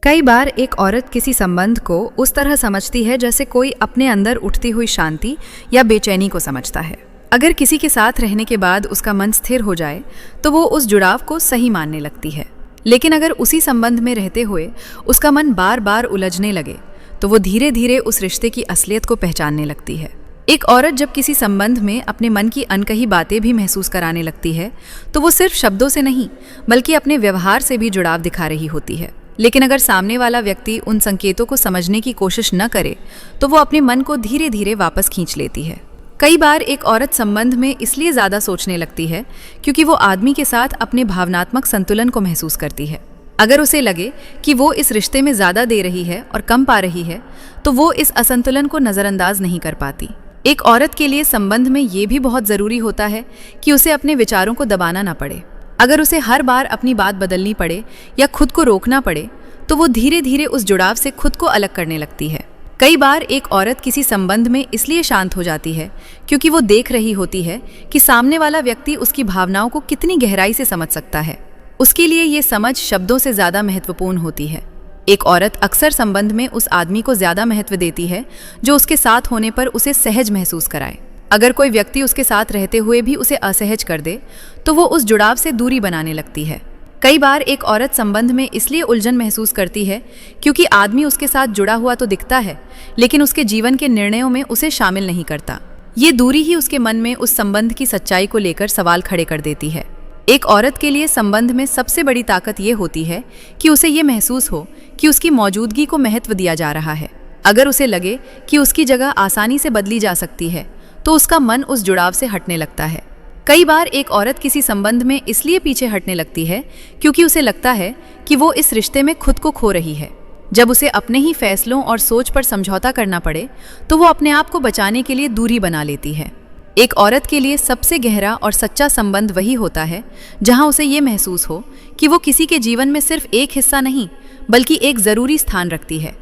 कई बार एक औरत किसी संबंध को उस तरह समझती है जैसे कोई अपने अंदर उठती हुई शांति या बेचैनी को समझता है। अगर किसी के साथ रहने के बाद उसका मन स्थिर हो जाए तो वो उस जुड़ाव को सही मानने लगती है। लेकिन अगर उसी संबंध में रहते हुए उसका मन बार बार उलझने लगे तो वो धीरे धीरे उस रिश्ते की असलियत को पहचानने लगती है। एक औरत जब किसी संबंध में अपने मन की अनकही बातें भी महसूस कराने लगती है तो वो सिर्फ शब्दों से नहीं बल्कि अपने व्यवहार से भी जुड़ाव दिखा रही होती है। लेकिन अगर सामने वाला व्यक्ति उन संकेतों को समझने की कोशिश न करे तो वो अपने मन को धीरे धीरे वापस खींच लेती है। कई बार एक औरत संबंध में इसलिए ज़्यादा सोचने लगती है क्योंकि वो आदमी के साथ अपने भावनात्मक संतुलन को महसूस करती है। अगर उसे लगे कि वो इस रिश्ते में ज़्यादा दे रही है और कम पा रही है तो वो इस असंतुलन को नज़रअंदाज नहीं कर पाती। एक औरत के लिए संबंध में ये भी बहुत ज़रूरी होता है कि उसे अपने विचारों को दबाना ना पड़े। अगर उसे हर बार अपनी बात बदलनी पड़े या खुद को रोकना पड़े तो वो धीरे धीरे उस जुड़ाव से खुद को अलग करने लगती है। कई बार एक औरत किसी संबंध में इसलिए शांत हो जाती है क्योंकि वो देख रही होती है कि सामने वाला व्यक्ति उसकी भावनाओं को कितनी गहराई से समझ सकता है। उसके लिए ये समझ शब्दों से ज़्यादा महत्वपूर्ण होती है। एक औरत अक्सर संबंध में उस आदमी को ज़्यादा महत्व देती है जो उसके साथ होने पर उसे सहज महसूस कराए। अगर कोई व्यक्ति उसके साथ रहते हुए भी उसे असहज कर दे तो वो उस जुड़ाव से दूरी बनाने लगती है। कई बार एक औरत संबंध में इसलिए उलझन महसूस करती है क्योंकि आदमी उसके साथ जुड़ा हुआ तो दिखता है लेकिन उसके जीवन के निर्णयों में उसे शामिल नहीं करता। ये दूरी ही उसके मन में उस संबंध की सच्चाई को लेकर सवाल खड़े कर देती है। एक औरत के लिए संबंध में सबसे बड़ी ताकत ये होती है कि उसे ये महसूस हो कि उसकी मौजूदगी को महत्व दिया जा रहा है। अगर उसे लगे कि उसकी जगह आसानी से बदली जा सकती है तो उसका मन उस जुड़ाव से हटने लगता है। कई बार एक औरत किसी संबंध में इसलिए पीछे हटने लगती है क्योंकि उसे लगता है कि वो इस रिश्ते में खुद को खो रही है। जब उसे अपने ही फैसलों और सोच पर समझौता करना पड़े तो वो अपने आप को बचाने के लिए दूरी बना लेती है। एक औरत के लिए सबसे गहरा और सच्चा संबंध वही होता है जहां उसे ये महसूस हो कि वो किसी के जीवन में सिर्फ एक हिस्सा नहीं बल्कि एक ज़रूरी स्थान रखती है,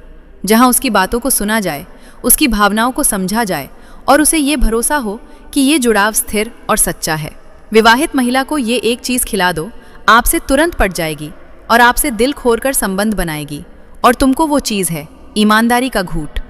जहां उसकी बातों को सुना जाए, उसकी भावनाओं को समझा जाए और उसे ये भरोसा हो कि ये जुड़ाव स्थिर और सच्चा है। विवाहित महिला को ये एक चीज़ खिला दो, आपसे तुरंत पट जाएगी और आपसे दिल खोलकर संबंध बनाएगी, और तुमको वो चीज़ है ईमानदारी का घूंट।